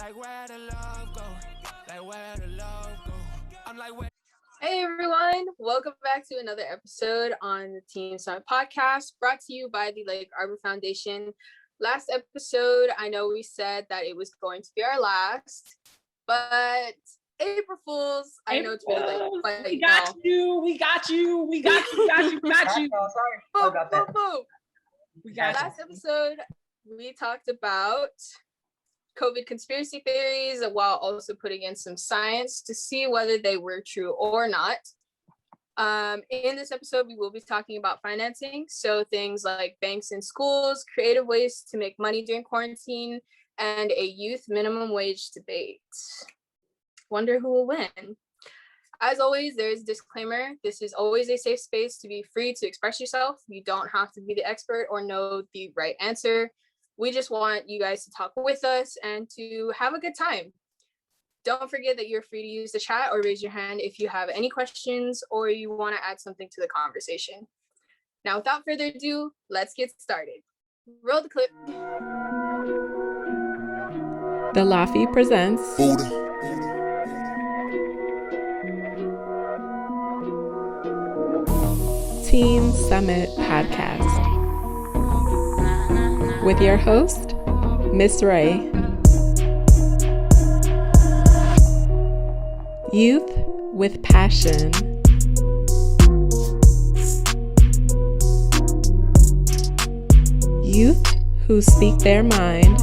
Like where the love go? Like where the love go? I'm like where. Hey everyone, welcome back to another episode on the Team Summit podcast brought to you by the Arbor Foundation. Last episode, I know we said that it was going to be our last, but April Fools, I know it's been like we got you. Sorry about that. Last episode, we talked about COVID conspiracy theories while also putting in some science to see whether they were true or not. In this episode, we will be talking about financing. So things like banks and schools, creative ways to make money during quarantine, and a youth minimum wage debate. Wonder who will win. As always, there is a disclaimer. This is always a safe space to be free to express yourself. You don't have to be the expert or know the right answer. We just want you guys to talk with us and to have a good time. Don't forget that you're free to use the chat or raise your hand if you have any questions or you want to add something to the conversation. Now, without further ado, let's get started. Roll the clip. The Laffy presents Teen Summit Podcast with your host, Miss Ray. Youth with passion. Youth who speak their mind.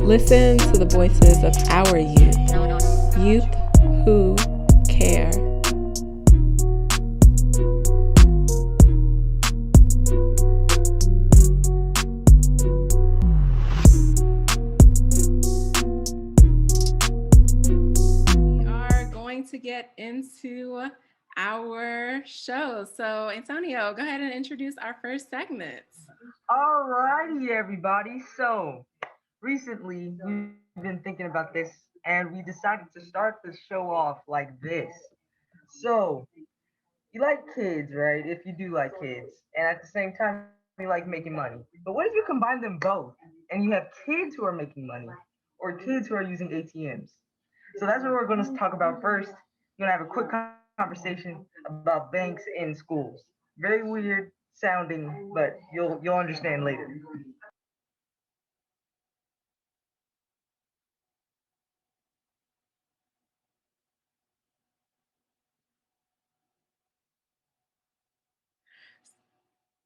Listen to the voices of our youth. Youth who care. To get into our show. So Antonio, go ahead and introduce our first segment. All righty, everybody. So recently we've been thinking about this and we decided to start the show off like this. So you like kids, right? If you do like kids, and at the same time you like making money. But what if you combine them both and you have kids who are making money or kids who are using ATMs? So that's what we're going to talk about first. We're going to have a quick conversation about banks in schools. Very weird sounding, but you'll understand later.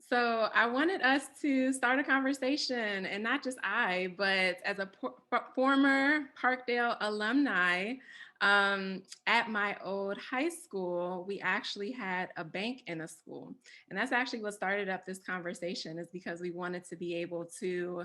So I wanted us to start a conversation, and not just I, but as a former Parkdale alumni, at my old high school, we actually had a bank in a school. And that's actually what started up this conversation, is because we wanted to be able to,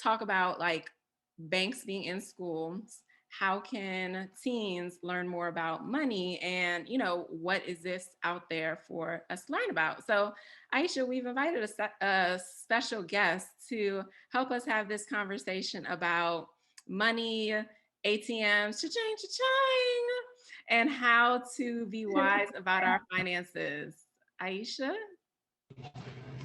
talk about like banks being in schools. How can teens learn more about money, and what is this out there for us to learn about? So Aisha, we've invited a special guest to help us have this conversation about money, ATMs, cha-ching, cha-ching, and how to be wise about our finances. Aisha?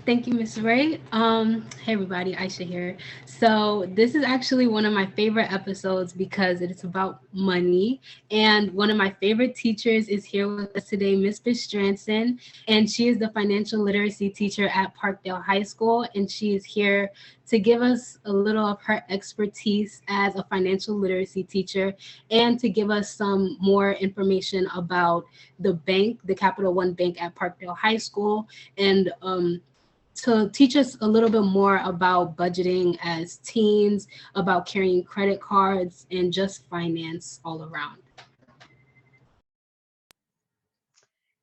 Thank you, Miss Ray. Hey everybody, Aisha here. So this is actually one of my favorite episodes because it is about money. And one of my favorite teachers is here with us today, Miss Bistransin. And she is the financial literacy teacher at Parkdale High School. And she is here to give us a little of her expertise as a financial literacy teacher and to give us some more information about the bank, the Capital One Bank at Parkdale High School, and to teach us a little bit more about budgeting as teens, about carrying credit cards, and just finance all around.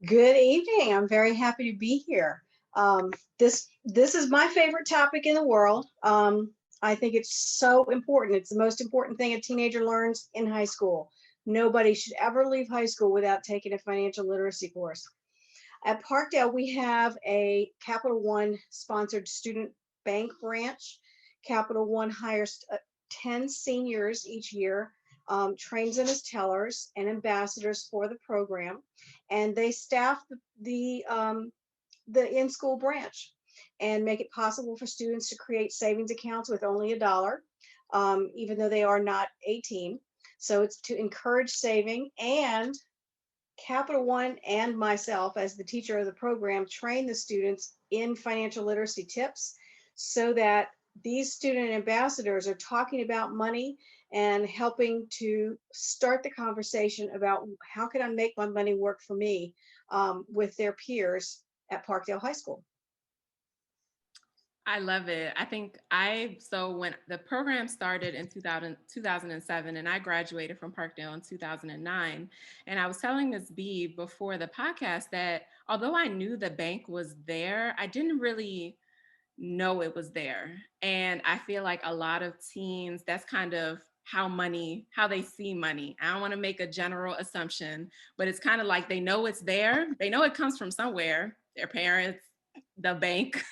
Good evening. I'm very happy to be here. This is my favorite topic in the world. I think it's so important. It's the most important thing a teenager learns in high school. Nobody should ever leave high school without taking a financial literacy course. At Parkdale, we have a Capital One sponsored student bank branch. Capital One hires 10 seniors each year, trains them as tellers and ambassadors for the program, and they staff the in-school branch. and make it possible for students to create savings accounts with only $1, even though they are not 18. So it's to encourage saving, and Capital One and myself, as the teacher of the program, train the students in financial literacy tips so that these student ambassadors are talking about money and helping to start the conversation about how can I make my money work for me, with their peers at Parkdale High School. I love it. I think so when the program started in 2007, and I graduated from Parkdale in 2009, and I was telling Ms. B before the podcast that although I knew the bank was there, I didn't really know it was there. And I feel like a lot of teens, that's kind of how they see money. I don't want to make a general assumption, but it's kind of like they know it's there. They know it comes from somewhere, their parents, the bank,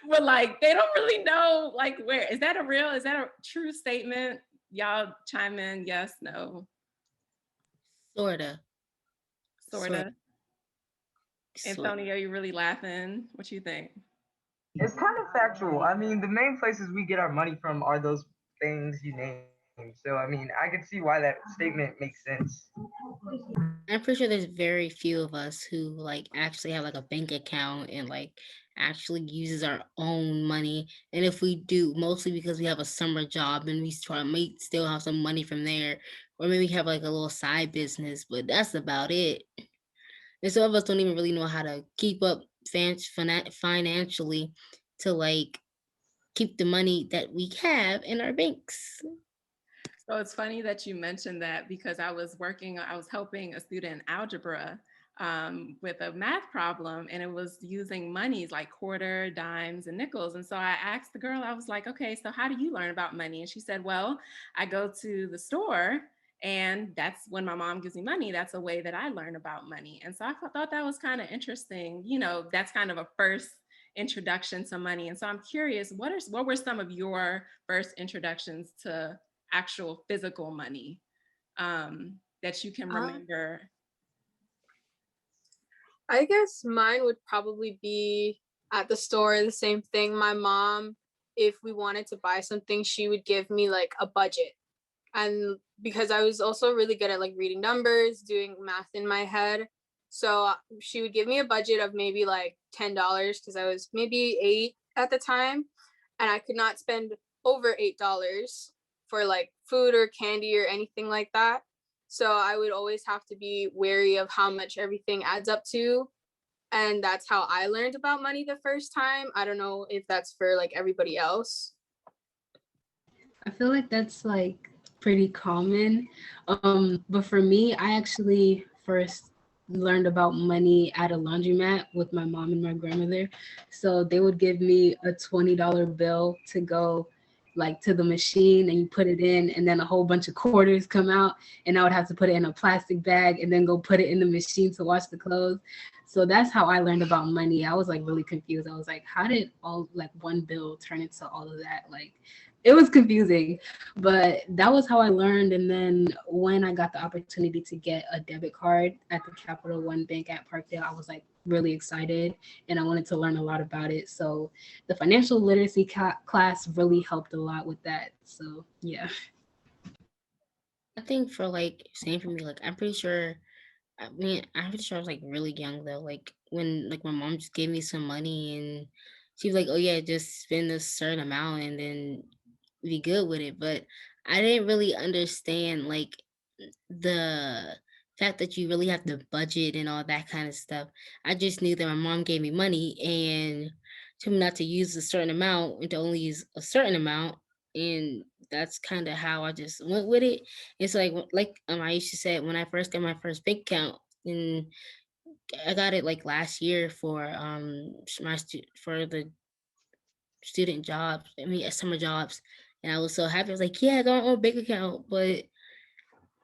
but like they don't really know like where. Is that a true statement? Y'all chime in, yes, no? Sorta. Sorta. Antonio, you really laughing? What you think? It's kind of factual. I mean, the main places we get our money from are those things you named. So, I mean, I can see why that statement makes sense. I'm pretty sure there's very few of us who like actually have like a bank account and like actually uses our own money. And if we do, mostly because we have a summer job and we may still have some money from there, or maybe have like a little side business, but that's about it. And some of us don't even really know how to keep up financially to like keep the money that we have in our banks. So it's funny that you mentioned that because I was helping a student in algebra with a math problem, and it was using monies like quarter, dimes, and nickels. And so I asked the girl, I was like, okay, so how do you learn about money? And she said, well, I go to the store, and that's when my mom gives me money. That's a way that I learn about money. And so I thought that was kind of interesting. You know, that's kind of a first introduction to money. And so I'm curious, what were some of your first introductions to actual physical money that you can remember? I guess mine would probably be at the store, the same thing. My mom, if we wanted to buy something, she would give me like a budget. And because I was also really good at like reading numbers, doing math in my head. So she would give me a budget of maybe like $10 because I was maybe 8 at the time. And I could not spend over $8 for like food or candy or anything like that. So I would always have to be wary of how much everything adds up to. And that's how I learned about money the first time. I don't know if that's for like everybody else. I feel like that's like pretty common. But for me, I actually first learned about money at a laundromat with my mom and my grandmother. So they would give me a $20 bill to go like to the machine, and you put it in, and then a whole bunch of quarters come out, and I would have to put it in a plastic bag and then go put it in the machine to wash the clothes. So that's how I learned about money. I was like really confused. I was like, how did all like one bill turn into all of that? Like, it was confusing, but that was how I learned. And then when I got the opportunity to get a debit card at the Capital One Bank at Parkdale, I was like really excited, and I wanted to learn a lot about it. So the financial literacy class really helped a lot with that. So yeah. I think for like same for me, like I'm pretty sure I was like really young though. Like when like my mom just gave me some money and she was like, oh yeah, just spend a certain amount and then be good with it. But I didn't really understand like the fact that you really have to budget and all that kind of stuff. I just knew that my mom gave me money and told me not to use a certain amount and to only use a certain amount. And that's kind of how I just went with it. It's like Aisha said, when I first got my first bank account, and I got it like last year for for the student jobs. I mean, summer jobs, and I was so happy. I was like, yeah, I got my own bank account. But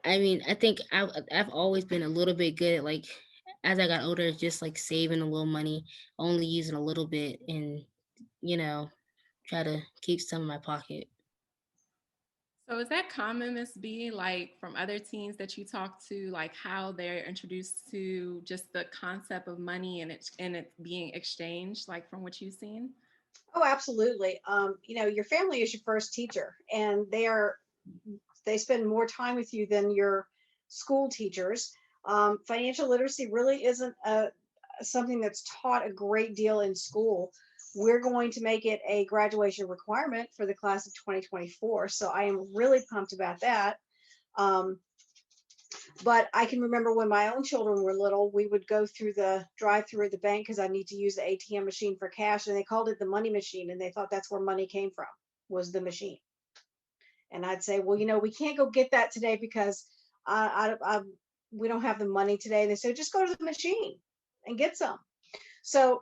I mean, I think I've always been a little bit good at like as I got older, just like saving a little money, only using a little bit, and you know, try to keep some in my pocket. So is that common, Miss B, like from other teens that you talk to, like how they're introduced to just the concept of money and it being exchanged, like from what you've seen? Oh, absolutely. Your family is your first teacher, and they spend more time with you than your school teachers. Financial literacy really isn't something that's taught a great deal in school. We're going to make it a graduation requirement for the class of 2024. So I am really pumped about that. Um, but I can remember when my own children were little, we would go through the drive-through at the bank because I need to use the ATM machine for cash, and they called it the money machine, and they thought that's where money came from, was the machine. And I'd say, well, we can't go get that today because we don't have the money today. They said, just go to the machine and get some. So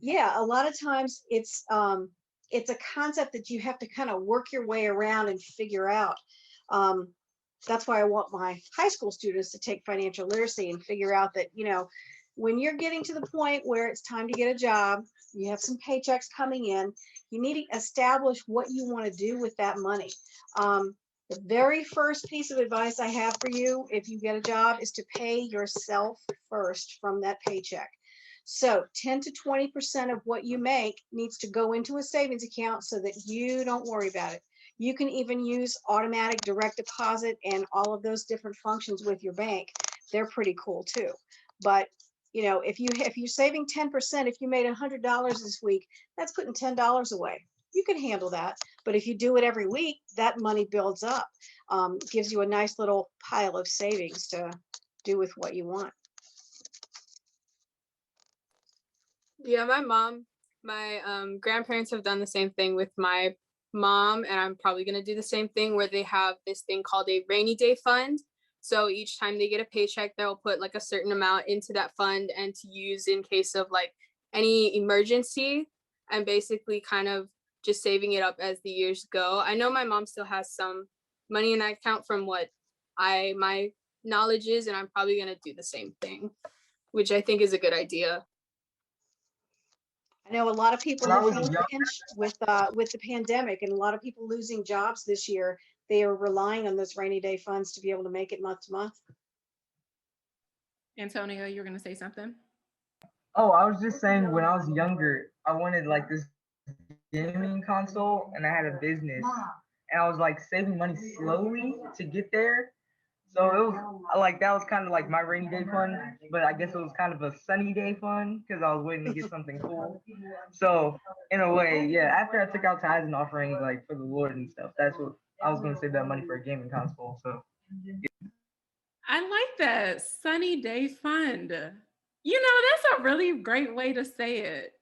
yeah, a lot of times it's a concept that you have to kind of work your way around and figure out. That's why I want my high school students to take financial literacy and figure out that, when you're getting to the point where it's time to get a job, you have some paychecks coming in, you need to establish what you want to do with that money. The very first piece of advice I have for you, if you get a job, is to pay yourself first from that paycheck. So 10 to 20% of what you make needs to go into a savings account so that you don't worry about it. You can even use automatic direct deposit and all of those different functions with your bank. They're pretty cool too. But if you're saving 10%, if you made $100 this week, that's putting $10 away. You can handle that. But if you do it every week, that money builds up, gives you a nice little pile of savings to do with what you want. Yeah, my grandparents have done the same thing with my mom, and I'm probably going to do the same thing where they have this thing called a rainy day fund. So each time they get a paycheck, they'll put like a certain amount into that fund and to use in case of like any emergency, and basically kind of just saving it up as the years go. I know my mom still has some money in that account from what my knowledge is, and I'm probably going to do the same thing, which I think is a good idea. I know a lot of people have felt pinched with the pandemic, and a lot of people losing jobs this year. They are relying on those rainy day funds to be able to make it month to month. Antonio, you were going to say something? Oh, I was just saying when I was younger, I wanted like this gaming console and I had a business and I was like saving money slowly to get there. So it was like that was kind of like my rainy day fund, but I guess it was kind of a sunny day fund because I was waiting to get something cool. So in a way, yeah, after I took out tithes and offerings like for the Lord and stuff, that's what I was gonna save that money for a gaming console. So yeah. I like that sunny day fund. That's a really great way to say it.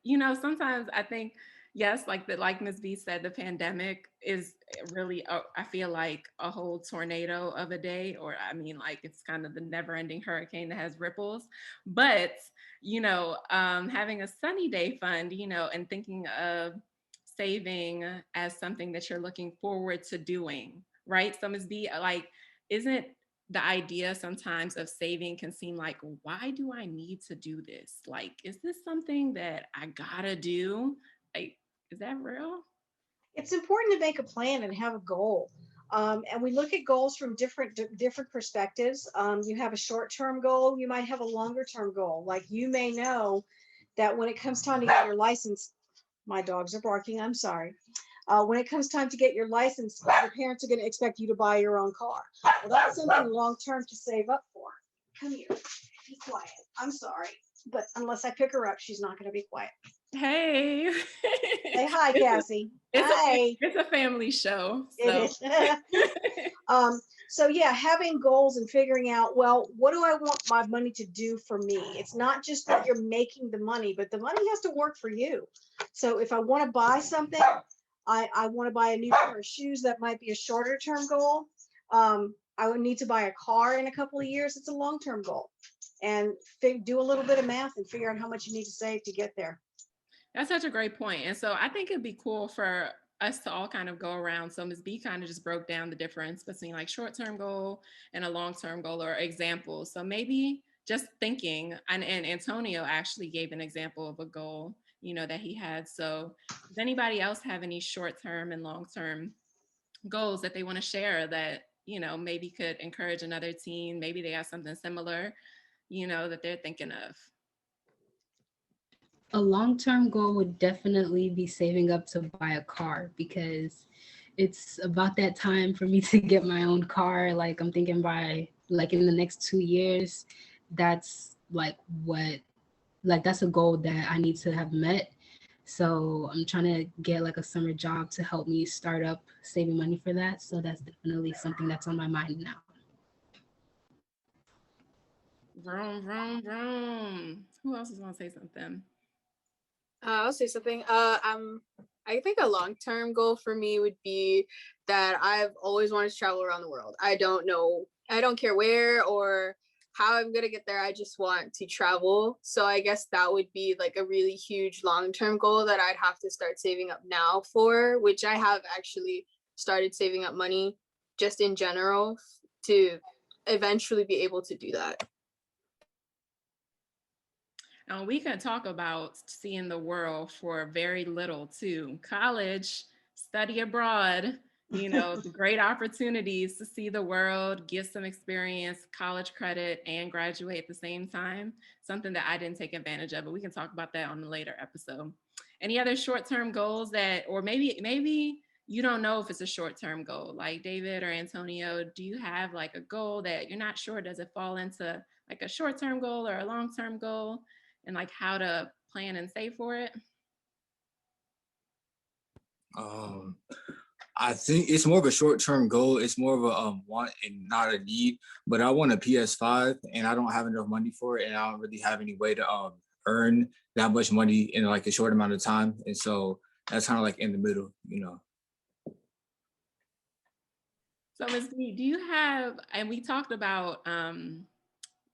Sometimes I think, yes, like Ms. B said, the pandemic is really, I feel like a whole tornado of a day, or I mean, like it's kind of the never-ending hurricane that has ripples. But having a sunny day fund, and thinking of saving as something that you're looking forward to doing, right? So Ms. B, like, isn't the idea sometimes of saving can seem like, why do I need to do this? Like, is this something that I gotta do? Like, is that real? It's important to make a plan and have a goal. And we look at goals from different perspectives. You have a short-term goal, you might have a longer-term goal. Like you may know that when it comes time to get your license, my dogs are barking, I'm sorry. When it comes time to get your license, your parents are going to expect you to buy your own car. Well, that's something long-term to save up for. Come here, be quiet. I'm sorry, but unless I pick her up, she's not going to be quiet. Hey. Say hi, Cassie. It's a family show. So. It is. So yeah, having goals and figuring out, well, what do I want my money to do for me? It's not just that you're making the money, but the money has to work for you. So if I want to buy something, I want to buy a new pair of shoes. That might be a shorter term goal. I would need to buy a car in a couple of years. It's a long-term goal. And do a little bit of math and figure out how much you need to save to get there. That's such a great point. And so I think it'd be cool for us to all kind of go around. So Ms. B kind of just broke down the difference between like short-term goal and a long-term goal, or examples. So maybe just thinking, and Antonio actually gave an example of a goal, that he had. So does anybody else have any short-term and long-term goals that they want to share that, maybe could encourage another teen? Maybe they have something similar, that they're thinking of. A long-term goal would definitely be saving up to buy a car because it's about that time for me to get my own car. Like I'm thinking by like in the next 2 years, that's like what like that's a goal that I need to have met. So I'm trying to get like a summer job to help me start up saving money for that. So that's definitely something that's on my mind now. Vroom, vroom, vroom. Who else is going to say something? I'll say something. I think a long-term goal for me would be that I've always wanted to travel around the world. I don't care where or how I'm gonna get there. I just want to travel. So I guess that would be like a really huge long-term goal that I'd have to start saving up now for, which I have actually started saving up money just in general to eventually be able to do that. And we can talk about seeing the world for very little too. College, study abroad, great opportunities to see the world, get some experience, college credit, and graduate at the same time. Something that I didn't take advantage of, but we can talk about that on a later episode. Any other short-term goals or maybe you don't know if it's a short-term goal, like David or Antonio, do you have like a goal that you're not sure, does it fall into like a short-term goal or a long-term goal? And like how to plan and save for it? I think it's more of a short-term goal. It's more of a want and not a need. But I want a PS5, and I don't have enough money for it, and I don't really have any way to earn that much money in like a short amount of time. And so that's kind of like in the middle. So Ms. B, do you have? And we talked about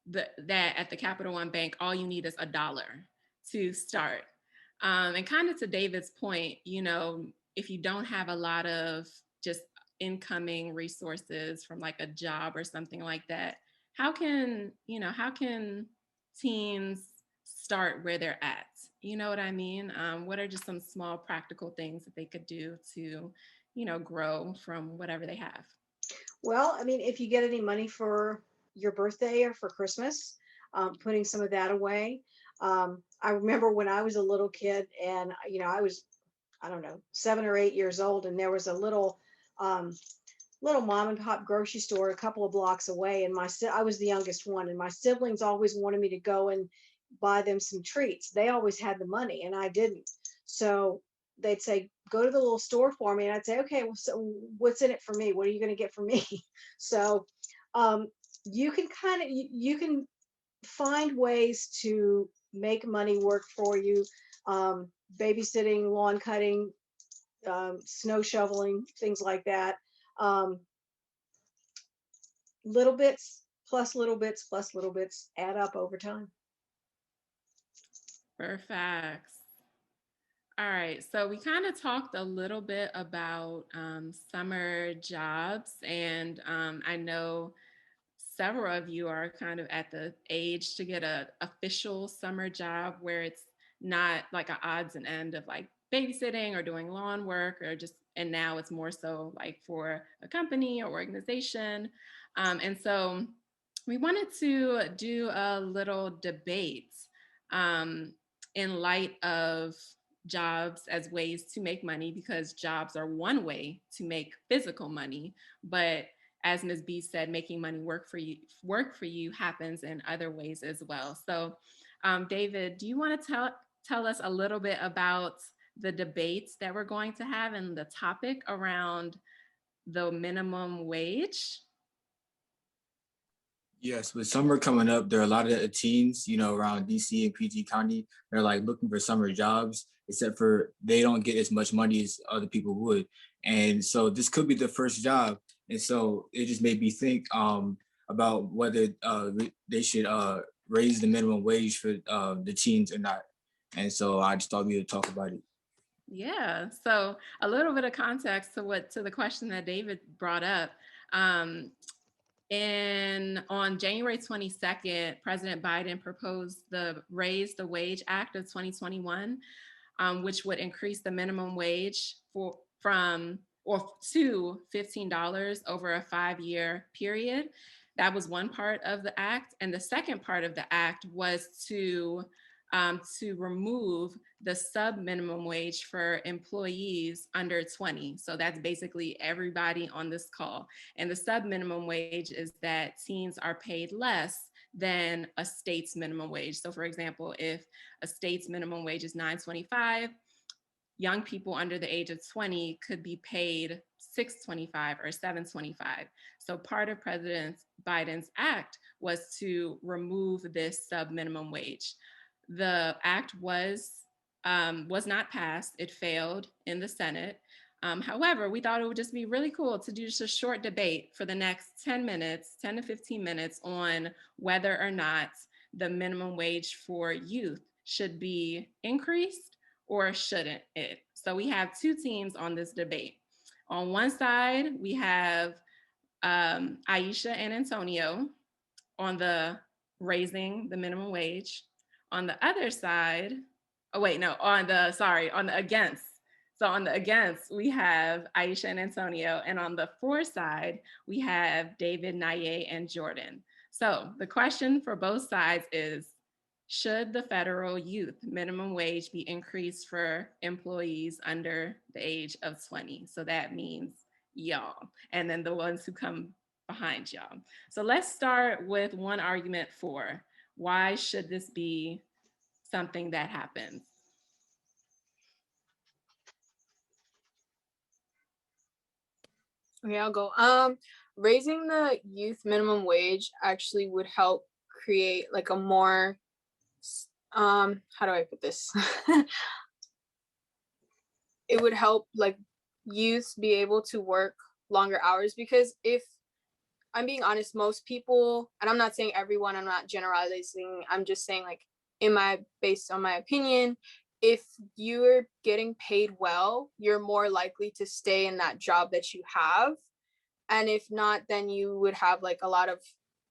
that at the Capital One Bank, all you need is $1 to start. And kind of to David's point, if you don't have a lot of just incoming resources from like a job or something like that, how can teens start where they're at? You know what I mean? What are just some small practical things that they could do to, grow from whatever they have? Well, I mean, if you get any money for your birthday or for Christmas, putting some of that away. I remember when I was a little kid and, I was, I don't know, 7 or 8 years old, and there was a little mom and pop grocery store a couple of blocks away. And I was the youngest one, and my siblings always wanted me to go and buy them some treats. They always had the money and I didn't. So they'd say, go to the little store for me. And I'd say, okay, well, so what's in it for me? What are you going to get for me? So you can find ways to make money work for you. Babysitting, lawn cutting, snow shoveling, things like that. Little bits plus little bits plus little bits add up over time. Perfect. All right, so we kind of talked a little bit about summer jobs, and I know several of you are kind of at the age to get a official summer job where it's not like an odds and end of like babysitting or doing lawn work and now it's more so like for a company or organization. And so we wanted to do a little debate in light of jobs as ways to make money, because jobs are one way to make physical money, but as Ms. B said, making money work for you happens in other ways as well. So David, do you want to tell us a little bit about the debates that we're going to have and the topic around the minimum wage? Yes, with summer coming up, there are a lot of teens, around DC and PG County. They're like looking for summer jobs, except for they don't get as much money as other people would. And so this could be the first job. And so it just made me think about whether they should raise the minimum wage for the teens or not. And so I just thought we would talk about it. Yeah. So a little bit of context to the question that David brought up. And on January 22nd, President Biden proposed the Raise the Wage Act of 2021, which would increase the minimum wage to $15 over a 5-year period. That was one part of the act. And the second part of the act was to to remove the sub minimum wage for employees under 20. So that's basically everybody on this call. And the sub minimum wage is that teens are paid less than a state's minimum wage. So for example, if a state's minimum wage is $9.25, young people under the age of 20 could be paid $6.25 or $7.25. So part of President Biden's act was to remove this sub minimum wage. The act was not passed. It failed in the Senate. However, we thought it would just be really cool to do just a short debate for the next 10 to 15 minutes on whether or not the minimum wage for youth should be increased or shouldn't it. So we have two teams on this debate. On one side, we have Aisha and Antonio on the raising the minimum wage. On the other side, on the against. So on the against, we have Aisha and Antonio, and on the for side, we have David, Naye, and Jordan. So the question for both sides is, should the federal youth minimum wage be increased for employees under the age of 20? So that means y'all, and then the ones who come behind y'all. So let's start with one argument for why should this be something that happens? Okay, I'll go. Raising the youth minimum wage actually would help create like a more, how do I put this? It would help like youth be able to work longer hours, because if I'm being honest, most people, and I'm not saying everyone, I'm not generalizing, I'm just saying like based on my opinion, if you're getting paid well, you're more likely to stay in that job that you have. And if not, then you would have like a lot of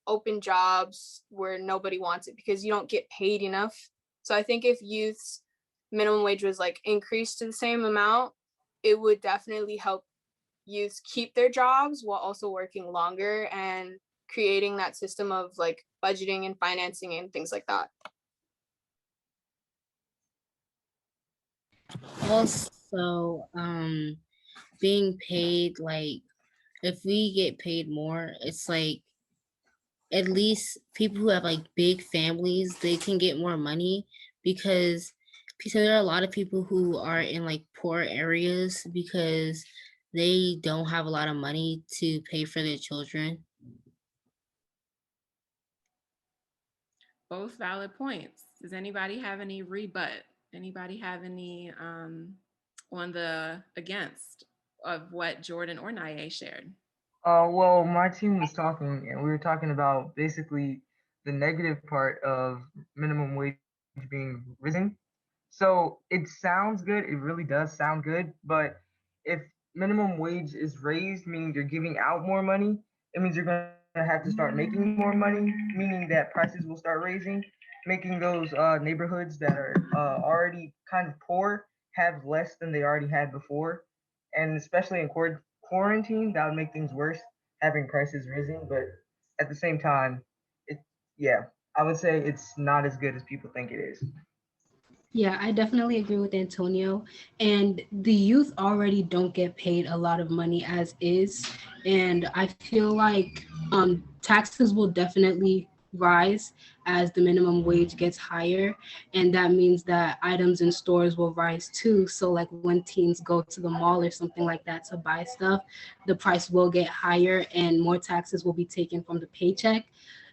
open jobs where nobody wants it because you don't get paid enough. So I think if youth's minimum wage was like increased to the same amount, it would definitely help youth keep their jobs while also working longer and creating that system of like budgeting and financing and things like that. Also, being paid, like, if we get paid more, it's like at least people who have like big families, they can get more money, because there are a lot of people who are in like poor areas because they don't have a lot of money to pay for their children. Both valid points. Does anybody have any rebut? Anybody have any on the against of what Jordan or Naye shared? Well, my team was talking, and we were talking about basically the negative part of minimum wage being risen. So it sounds good. It really does sound good. But if minimum wage is raised, meaning you're giving out more money, it means you're going to have to start making more money, meaning that prices will start raising, making those neighborhoods that are already kind of poor have less than they already had before. And especially in quarantine, that would make things worse, having prices risen. But at the same time, yeah, I would say it's not as good as people think it is. Yeah, I definitely agree with Antonio. And the youth already don't get paid a lot of money as is. And I feel like taxes will definitely rise as the minimum wage gets higher. And that means that items in stores will rise too. So like when teens go to the mall or something like that to buy stuff, the price will get higher and more taxes will be taken from the paycheck.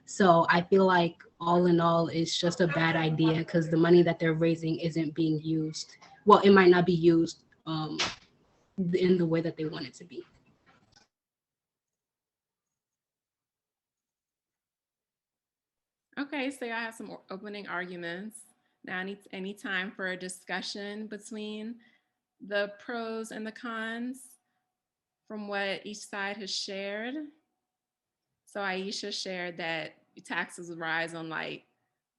So I feel like all in all, it's just a bad idea because the money that they're raising isn't being used. Well, it might not be used in the way that they want it to be. Okay, so I have some opening arguments. Now any time for a discussion between the pros and the cons from what each side has shared. So Aisha shared that taxes rise on like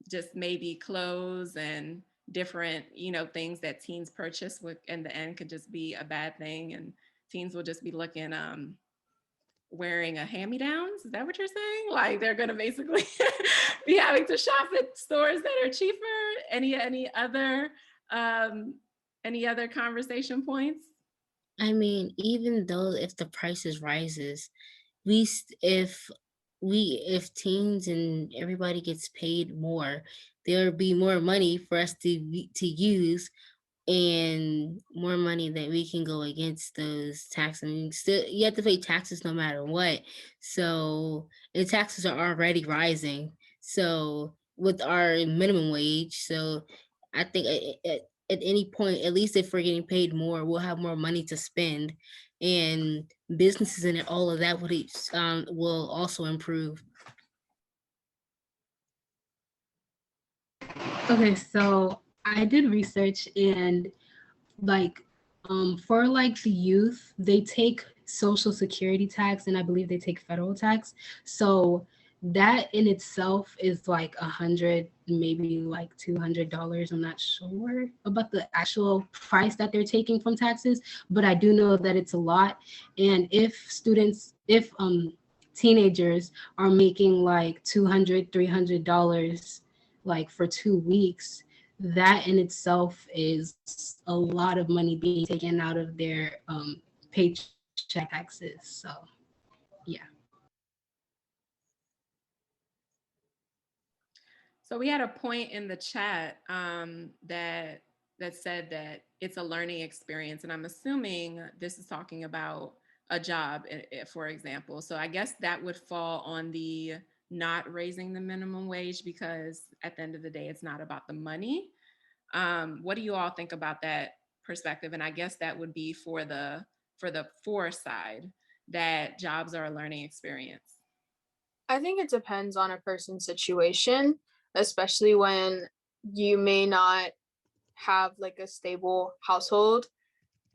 just maybe clothes and different, things that teens purchase, which in the end could just be a bad thing, and teens will just be looking wearing a hand-me-downs. Is that what you're saying? Like they're gonna basically be having to shop at stores that are cheaper any other conversation points? I mean, even though if the prices rises, we if teens and everybody gets paid more, there'll be more money for us to use, and more money that we can go against those taxes. I mean, still you have to pay taxes no matter what. So, and taxes are already rising. So with our minimum wage, so I think at any point, at least if we're getting paid more, we'll have more money to spend, and businesses and all of that will also improve. Okay, so I did research, and like for like the youth, they take social security tax, and I believe they take federal tax. So that in itself is like 100, maybe like $200. I'm not sure about the actual price that they're taking from taxes, but I do know that it's a lot. And if teenagers are making like $200, $300 like for 2 weeks, that in itself is a lot of money being taken out of their paycheck taxes. So, yeah. So we had a point in the chat that said that it's a learning experience, and I'm assuming this is talking about a job, for example. So I guess that would fall on the not raising the minimum wage, because at the end of the day, it's not about the money. What do you all think about that perspective? And I guess that would be for the for side, that jobs are a learning experience. I think it depends on a person's situation, especially when you may not have like a stable household.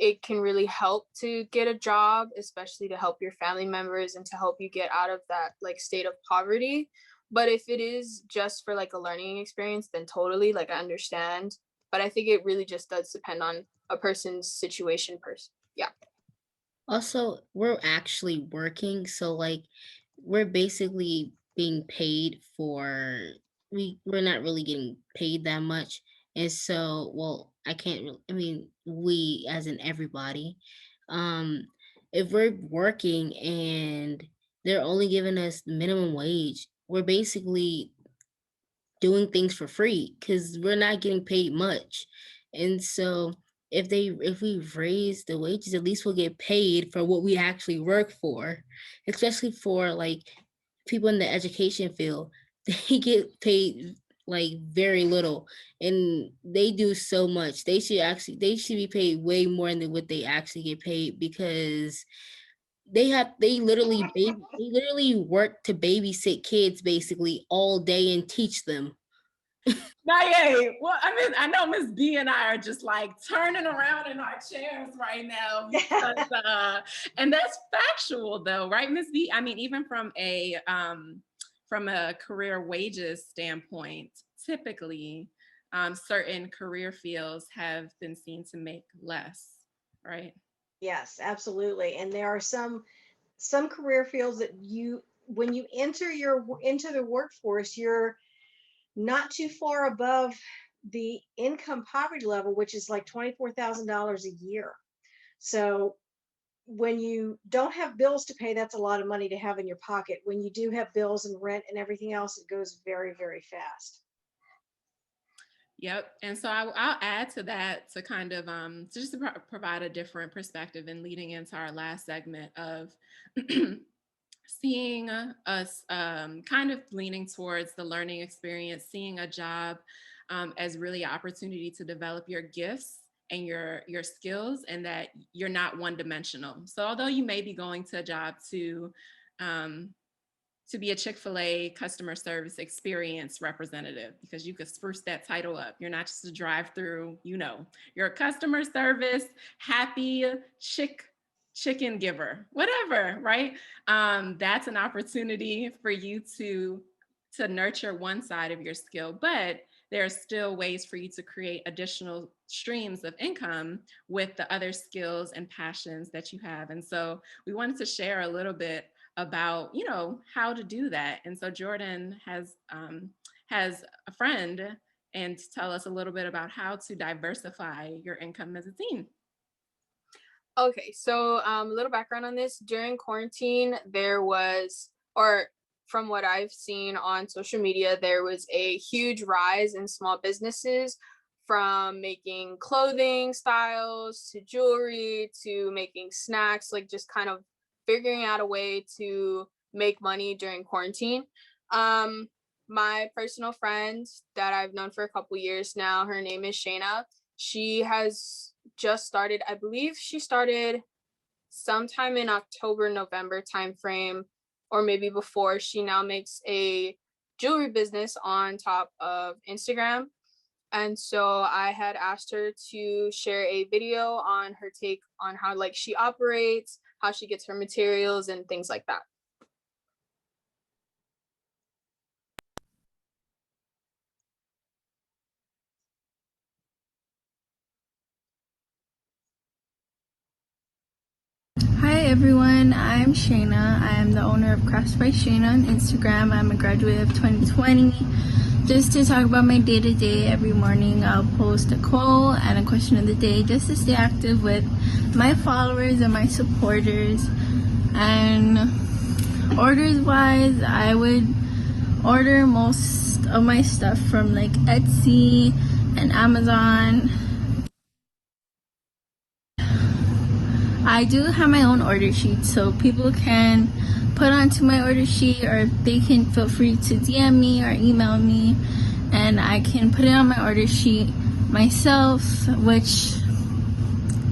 It can really help to get a job, especially to help your family members and to help you get out of that like state of poverty. But if it is just for like a learning experience, then totally, like, I understand. But I think it really just does depend on a person's situation. Yeah. Also, we're actually working, so like we're basically being paid for we're not really getting paid that much. And so, well, I can't really, I mean, we as in everybody, um if we're working and they're only giving us minimum wage, we're basically doing things for free because we're not getting paid much. And so if we raise the wages, at least we'll get paid for what we actually work for, especially for like people in the education field. They get paid like very little, and they do so much. They should be paid way more than what they actually get paid, because they literally work to babysit kids basically all day and teach them. Not yet. Well, I mean, I know Miss B and I are just like turning around in our chairs right now because, and that's factual though, right, Miss B? I mean, even from a career wages standpoint, typically, certain career fields have been seen to make less, right? Yes, absolutely. And there are some career fields that when you into the workforce, you're not too far above the income poverty level, which is like $24,000 a year. So when you don't have bills to pay, that's a lot of money to have in your pocket. When you do have bills and rent and everything else, it goes very, very fast. Yep. And so I'll add to that to kind of just to provide a different perspective, and leading into our last segment of seeing us kind of leaning towards the learning experience, seeing a job as really an opportunity to develop your gifts and your skills, and that you're not one dimensional. So although you may be going to a job to be a Chick-fil-A customer service experience representative, because you could spruce that title up. You're not just a drive-through, you're a customer service, happy chicken giver, whatever, right? That's an opportunity for you to nurture one side of your skill, but there are still ways for you to create additional streams of income with the other skills and passions that you have. And so we wanted to share a little bit about, how to do that. And so Jordan has a friend and tell us a little bit about how to diversify your income as a teen. Okay, so a little background on this. During quarantine, there was, or from what I've seen on social media, there was a huge rise in small businesses, from making clothing styles to jewelry to making snacks, like just kind of figuring out a way to make money during quarantine. My personal friend that I've known for a couple years now, her name is Shayna. She has just started, I believe she started sometime in October, November timeframe, or maybe before. She now makes a jewelry business on top of Instagram. And so I had asked her to share a video on her take on how like she operates, how she gets her materials and things like that. Hi everyone, I'm Shayna. I am the owner of Crafts by Shayna on Instagram. I'm a graduate of 2020. Just to talk about my day-to-day, every morning I'll post a quote and a question of the day just to stay active with my followers and my supporters. And orders wise, I would order most of my stuff from like Etsy and Amazon. I do have my own order sheet, so people can put onto my order sheet, or they can feel free to DM me or email me, and I can put it on my order sheet myself, which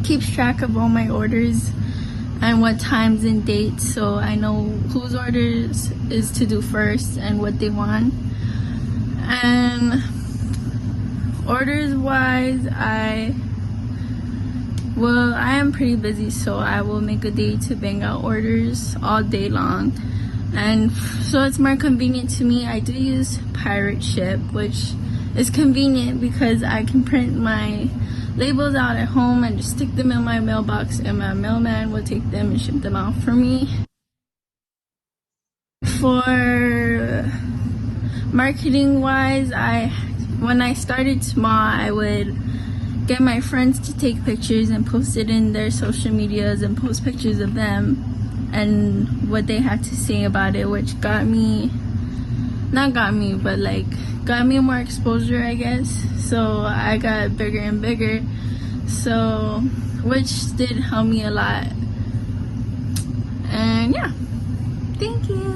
keeps track of all my orders and what times and dates, so I know whose orders is to do first and what they want. And orders wise, I am pretty busy, so I will make a day to bang out orders all day long. And so it's more convenient to me. I do use Pirate Ship, which is convenient because I can print my labels out at home and just stick them in my mailbox, and my mailman will take them and ship them out for me. For marketing wise, when I started small, I would get my friends to take pictures and post it in their social medias and post pictures of them and what they had to say about it, which got me more exposure, I guess. So I got bigger and bigger, so which did help me a lot. And yeah, thank you.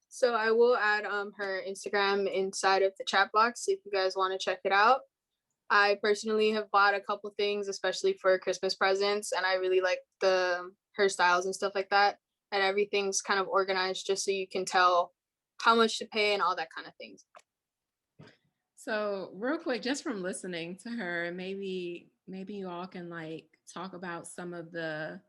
So I will add her Instagram inside of the chat box if you guys want to check it out. I personally have bought a couple things, especially for Christmas presents, and I really like her styles and stuff like that. And everything's kind of organized just so you can tell how much to pay and all that kind of things. So real quick, just from listening to her, maybe you all can like talk about some of the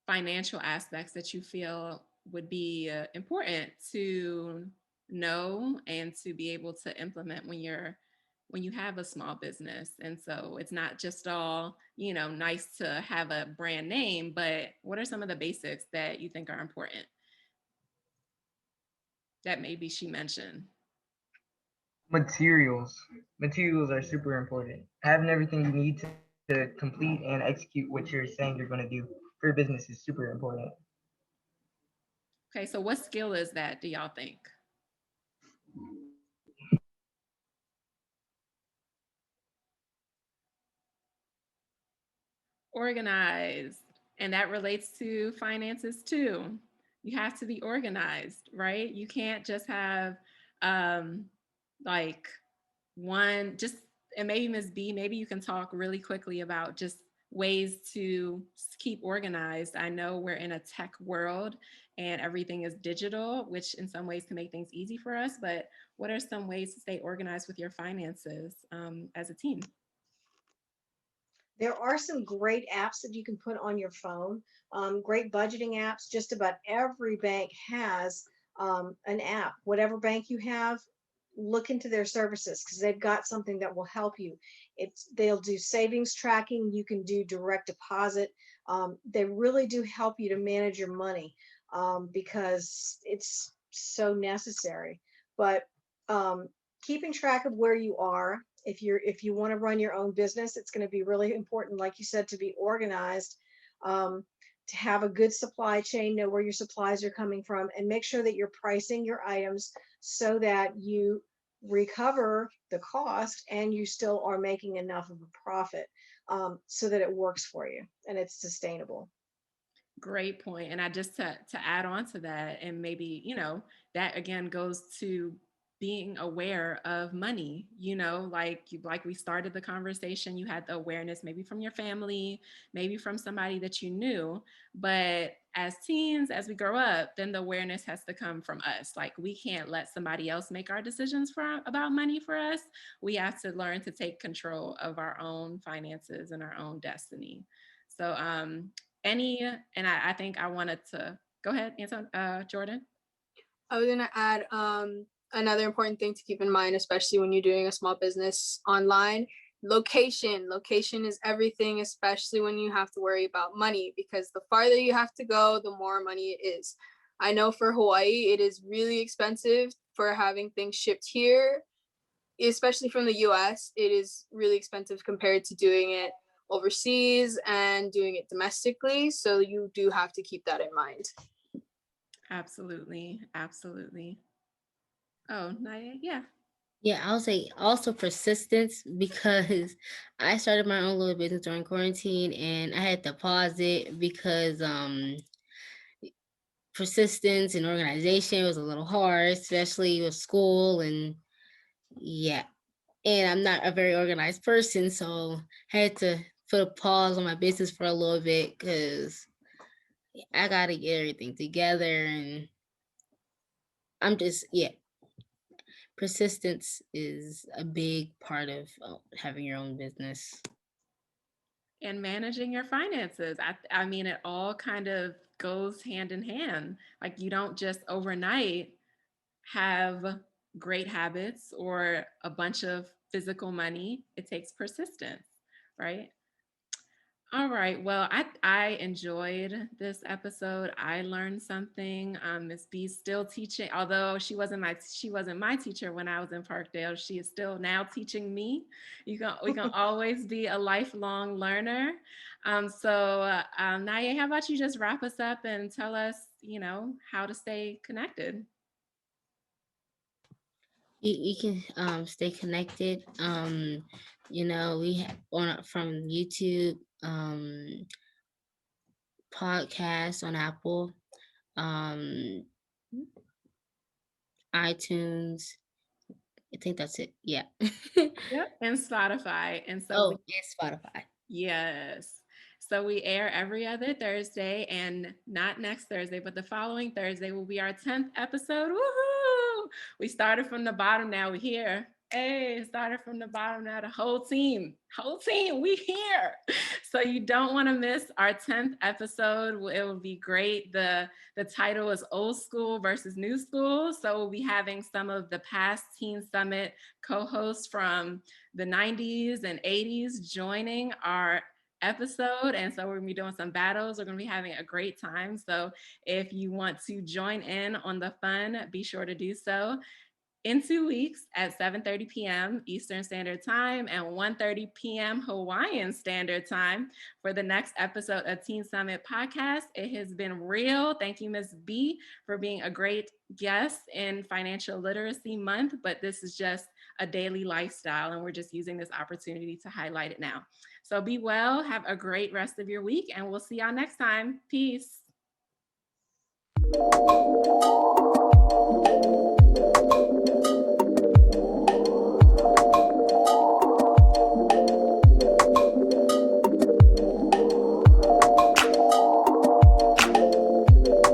financial aspects that you feel would be important to know and to be able to implement when you have a small business. And so it's not just all, nice to have a brand name, but what are some of the basics that you think are important that maybe she mentioned? Materials are super important. Having everything you need to complete and execute what you're saying you're going to do for your business is super important. Okay, so what skill is that, do y'all think? Organized. And that relates to finances too. You have to be organized, right? You can't just have like one, just, and maybe Ms. B, maybe you can talk really quickly about just ways to keep organized. I know we're in a tech world and everything is digital, which in some ways can make things easy for us, but what are some ways to stay organized with your finances as a team? There are some great apps that you can put on your phone, great budgeting apps. Just about every bank has an app. Whatever bank you have, look into their services because they've got something that will help you. They'll do savings tracking. You can do direct deposit. They really do help you to manage your money because it's so necessary. But keeping track of where you are, if you want to run your own business, it's going to be really important, like you said, to be organized, to have a good supply chain, know where your supplies are coming from, and make sure that you're pricing your items so that you recover the cost and you still are making enough of a profit, so that it works for you and it's sustainable. Great point. And I just to add on to that, and maybe, that again goes to being aware of money, like we started the conversation, you had the awareness maybe from your family, maybe from somebody that you knew, but as teens, as we grow up, then the awareness has to come from us. Like, we can't let somebody else make our decisions about money for us. We have to learn to take control of our own finances and our own destiny. So I think I wanted to go ahead, Jordan. I was gonna add another important thing to keep in mind, especially when you're doing a small business online. Location is everything, especially when you have to worry about money, because the farther you have to go, the more money it is. I know for Hawaii, it is really expensive for having things shipped here, especially from the US. It is really expensive compared to doing it overseas and doing it domestically. So you do have to keep that in mind. Absolutely. Oh, Naya, yeah. Yeah, I'll say also persistence, because I started my own little business during quarantine and I had to pause it because persistence and organization was a little hard, especially with school, and yeah. And I'm not a very organized person, so I had to put a pause on my business for a little bit because I gotta get everything together, and I'm just, persistence is a big part of having your own business. And managing your finances. I mean, it all kind of goes hand in hand. Like, you don't just overnight have great habits or a bunch of physical money. It takes persistence, right? All right. Well, I enjoyed this episode. I learned something. Ms. B's still teaching, although she wasn't my teacher when I was in Parkdale. She is still now teaching me. We can always be a lifelong learner. So Naya, how about you just wrap us up and tell us, how to stay connected? You can stay connected. We from YouTube, podcast on Apple, iTunes. I think that's it. Yeah. Yep. And Spotify. And so and Spotify. Yes. So we air every other Thursday, and not next Thursday, but the following Thursday will be our 10th episode. Woohoo! We started from the bottom, now we're here. Hey, started from the bottom, now the whole team, we here. So you don't want to miss our 10th episode. It will be great. The title is Old School versus New School. So we'll be having some of the past Teen Summit co-hosts from the 90s and 80s joining our episode. And so we're gonna be doing some battles. We're gonna be having a great time. So if you want to join in on the fun, be sure to do so in 2 weeks at 7:30 p.m. Eastern Standard Time and 1:30 p.m. Hawaiian Standard Time for the next episode of Teen Summit Podcast. It has been real. Thank you, Ms. B, for being a great guest in Financial Literacy Month, but this is just a daily lifestyle, and we're just using this opportunity to highlight it now. So be well, have a great rest of your week, and we'll see y'all next time. Peace.